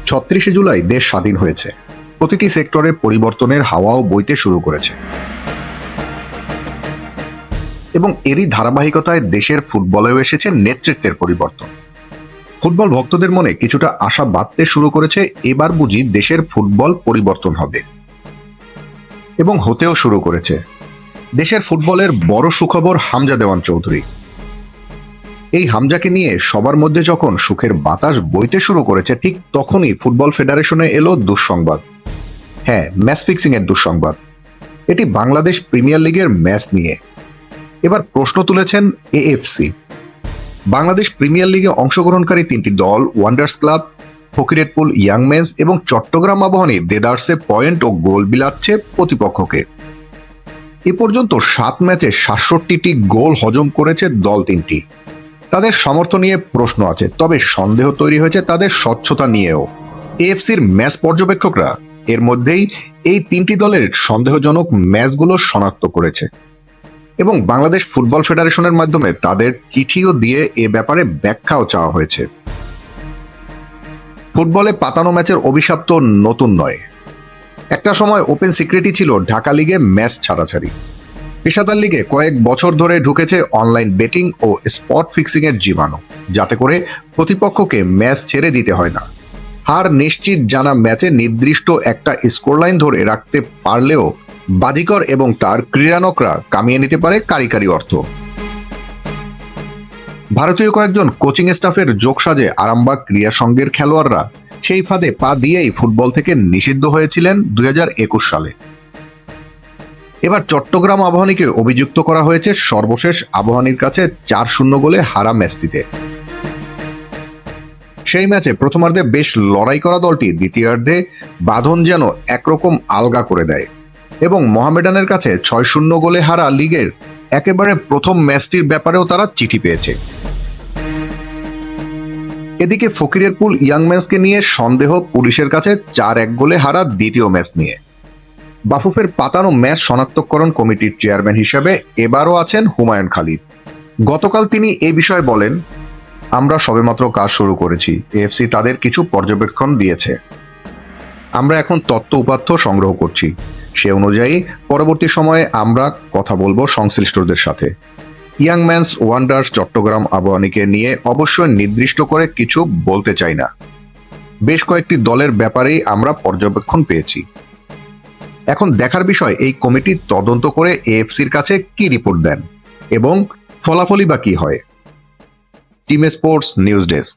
৩৬ জুলাই দেশ স্বাধীন হয়েছে। প্রতিটি সেক্টরে পরিবর্তনের হাওয়াও বইতে শুরু করেছে এবং এরই ধারাবাহিকতায় দেশের ফুটবলেও এসেছে নেতৃত্বের পরিবর্তন। ফুটবল ভক্তদের মনে কিছুটা আশা বাঁধতে শুরু করেছে, এবার বুঝি দেশের ফুটবল পরিবর্তন হবে, এবং হতেও শুরু করেছে। দেশের ফুটবলের বড় সুখবর হামজা দেওয়ান চৌধুরী। এই হামজাকে নিয়ে সবার মধ্যে যখন সুখের বাতাস বইতে শুরু করেছে, ঠিক তখনই ফুটবল ফেডারেশনে এলো দুঃসংবাদ। হ্যাঁ, ম্যাচ ফিক্সিং এর দুঃসংবাদ। এটি বাংলাদেশ প্রিমিয়ার লিগের ম্যাচ নিয়ে। এবার প্রশ্ন তুলেছেন এএফসি। বাংলাদেশ প্রিমিয়ার লিগে অংশগ্রহণকারী 3টি দল Wanderers club, Fakirerpul Young Men's এবং চট্টগ্রাম আবাহনী দেদারসে পয়েন্ট ও গোল বিলাচ্ছে প্রতিপক্ষকে। এ পর্যন্ত 7 ম্যাচে 67টি গোল হজম করেছে দল 3টি। তাদের সামর্থ্য নিয়ে প্রশ্ন আছে, তবে সন্দেহ তৈরি হয়েছে তাদের স্বচ্ছতা নিয়েও। এএফসির ম্যাচ পর্যবেক্ষকরা এর মধ্যেই এই 3টি দলের সন্দেহজনক ম্যাচগুলো শনাক্ত করেছে এবং বাংলাদেশ ফুটবল ফেডারেশনের মাধ্যমে তাদের চিঠিও দিয়ে এ ব্যাপারে ব্যাখ্যাও চাওয়া হয়েছে। ফুটবলে পাতানো ম্যাচের অভিশাপ তো নতুন নয়। একটা সময় ওপেন সিক্রেটই ছিল ঢাকা লিগে ম্যাচ ছাড়াছাড়ি। পেশাদার লিগে কয়েক বছর ধরে ঢুকেছে অনলাইন বেটিং ও স্পট ফিক্সিং এর জীবাণু, যাতে করে প্রতিপক্ষকে ম্যাচ ছেড়ে দিতে হয় না। হার নিশ্চিত জানা ম্যাচে নির্দিষ্ট একটা স্কোরলাইন ধরে রাখতে পারলেও বাজিকর এবং তার ক্রীড়ানকরা কামিয়ে নিতে পারে কারিকারি অর্থ। ভারতীয় কয়েকজন কোচিং স্টাফের যোগসাজে আরামবাগ ক্রীড়া সংঘের খেলোয়াড়রা সেই ফাঁদে পা দিয়েই ফুটবল থেকে নিষিদ্ধ হয়েছিলেন 2021 সালে। এবার চট্টগ্রাম আবাহনীকে অভিযুক্ত করা হয়েছে সর্বশেষ আবাহনীর কাছে 4-0 গোলে হারা ম্যাচটিতে। সেই ম্যাচে প্রথমার্ধে বেশ লড়াই করা দলটি দ্বিতীয়ার্ধে বাঁধন যেন একরকম আলগা করে দেয় এবং মোহামেডানের কাছে 6-0 গোলে হারা লিগের একেবারে প্রথম ম্যাচটির ব্যাপারেও তারা চিঠি পেয়েছে। এদিকে ফকিরেরপুল ইয়াং মেন্সকে নিয়ে সন্দেহ পুলিশের কাছে 4-1 গোলে হারা দ্বিতীয় ম্যাচ নিয়ে। বাফুফের পাতানো ম্যাচ শনাক্তকরণ কমিটির চেয়ারম্যান হিসেবে এবারও আছেন হুমায়ুন খালিদ। গতকাল তিনি এই বিষয়ে বলেন, আমরা সবেমাত্র কাজ শুরু করেছি। এএফসি তাদের কিছু পর্যবেক্ষণ দিয়েছে, আমরা এখন তথ্য উপাত্ত সংগ্রহ করছি। সে অনুযায়ী পরবর্তী সময়ে আমরা কথা বলবো সংশ্লিষ্টদের সাথে। ইয়াং ম্যানস ওয়ান্ডার্স চট্টগ্রাম আবাহনীকে নিয়ে অবশ্যই নির্দিষ্ট করে কিছু বলতে চাই না। বেশ কয়েকটি দলের ব্যাপারেই আমরা পর্যবেক্ষণ পেয়েছি। এখন দেখার বিষয় এই কমিটি তদন্ত করে এএফসির কাছে কি রিপোর্ট দেন এবং ফলাফলই বা কি হয়। Team sports news desk.